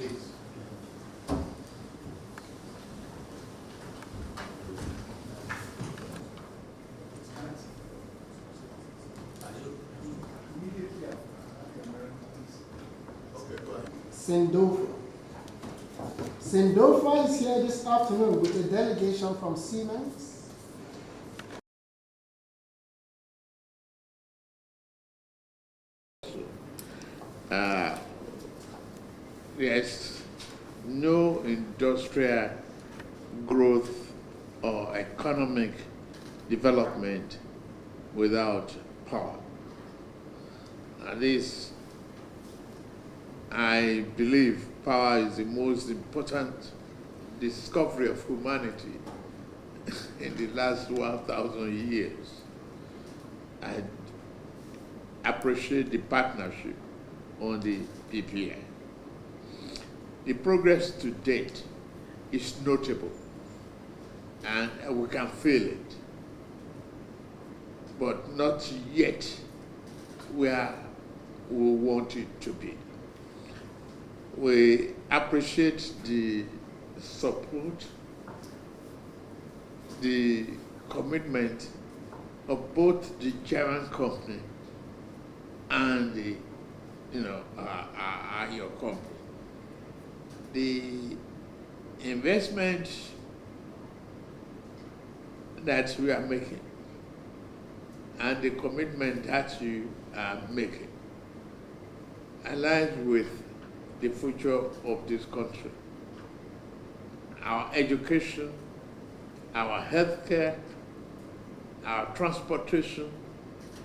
Please. Sendofa. Sendofa is here this afternoon with a delegation from Siemens. There's no industrial growth or economic development without power. And this, I believe, power is the most important discovery of humanity in the last 1,000 years. I appreciate the partnership on the PPA. The progress to date is notable, and we can feel it, but not yet where we want it to be. We appreciate the support, the commitment of both the German company and the, your company. The investment that we are making and the commitment that you are making aligns with the future of this country. Our education, our healthcare, our transportation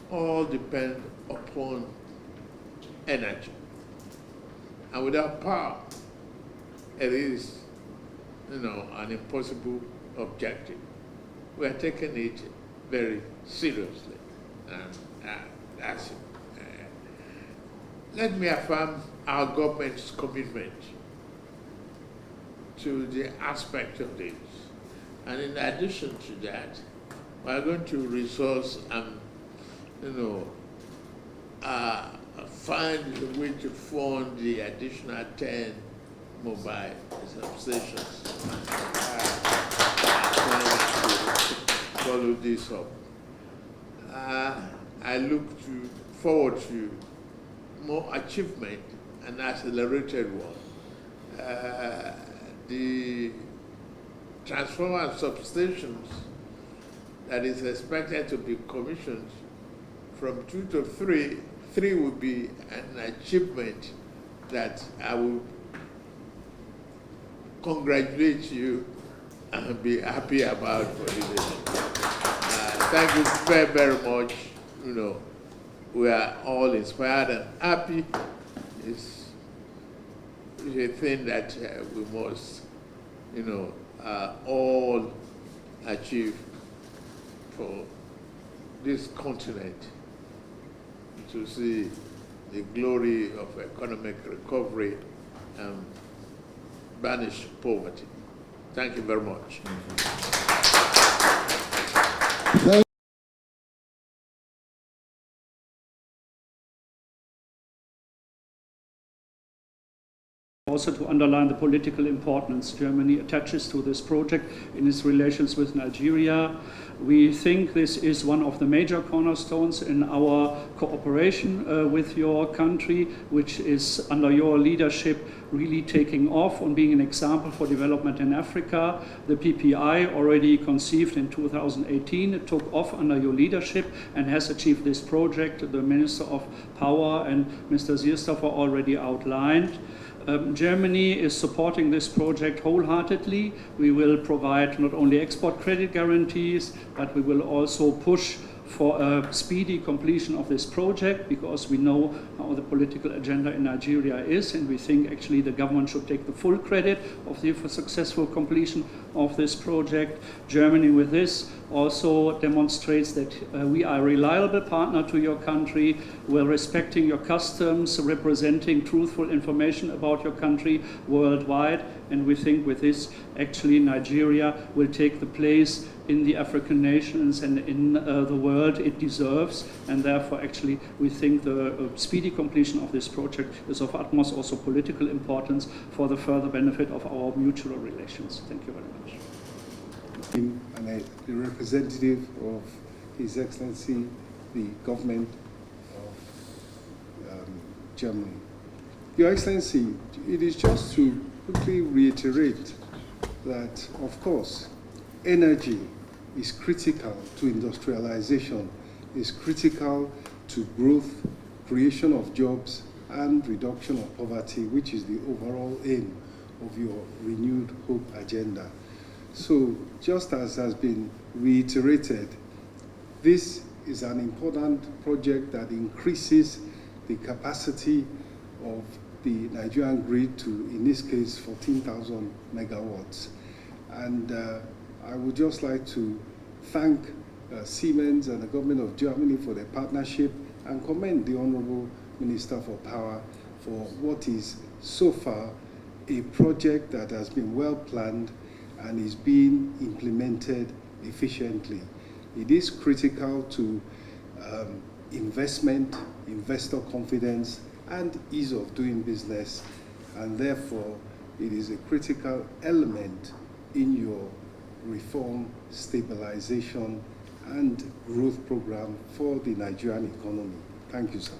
all depend upon energy. And without power, it is, an impossible objective. We are taking it very seriously, and that's it. Let me affirm our government's commitment to the aspect of this. And in addition to that, we are going to resource and, find a way to fund the additional 10 mobile substations. Follow this up. I look forward to more achievement and accelerated one. The transformer substations that is expected to be commissioned from 2 to 3, 3 will be an achievement that I will congratulate you and be happy about for the nation. Thank you very, very much. We are all inspired and happy. It's a thing that we must, all achieve for this continent to see the glory of economic recovery and banish poverty. Thank you very much. Also to underline the political importance Germany attaches to this project in its relations with Nigeria. We think this is one of the major cornerstones in our cooperation with your country, which is under your leadership really taking off on being an example for development in Africa. The PPI, already conceived in 2018, took off under your leadership and has achieved this project. The Minister of Power and Mr. Sierstoffer already outlined. Germany is supporting this project wholeheartedly. We will provide not only export credit guarantees, but we will also push for a speedy completion of this project, because we know how the political agenda in Nigeria is, and we think actually the government should take the full credit of the successful completion of this project. Germany with this also demonstrates that we are a reliable partner to your country. We're respecting your customs, representing truthful information about your country worldwide. And we think with this, actually, Nigeria will take the place in the African nations and in the world it deserves. And therefore, actually, we think the speedy completion of this project is of utmost also political importance for the further benefit of our mutual relations. Thank you very much. And the representative of His Excellency, the government of Germany. Your Excellency, it is just to quickly reiterate that, of course, energy is critical to industrialization, is critical to growth, creation of jobs, and reduction of poverty, which is the overall aim of your renewed hope agenda. So, just as has been reiterated, this is an important project that increases the capacity of the Nigerian grid to, in this case, 14,000 megawatts. And I would just like to thank Siemens and the government of Germany for their partnership and commend the Honorable Minister for Power for what is so far a project that has been well planned and is being implemented efficiently. It is critical to investment, investor confidence, and ease of doing business, and therefore it is a critical element in your reform, stabilization, and growth program for the Nigerian economy. Thank you, sir.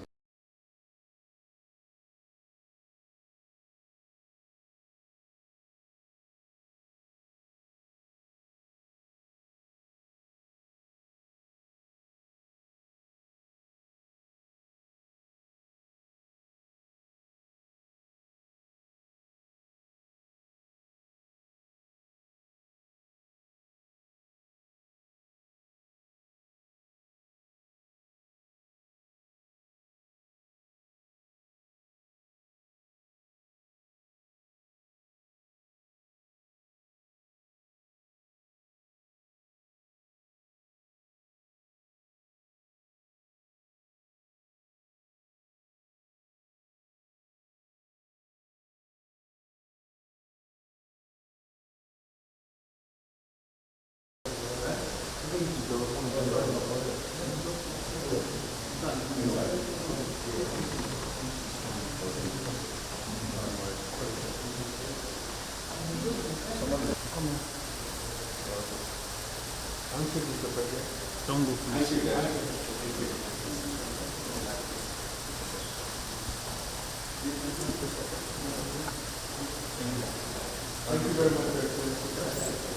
Don't go, please. Thank you very much.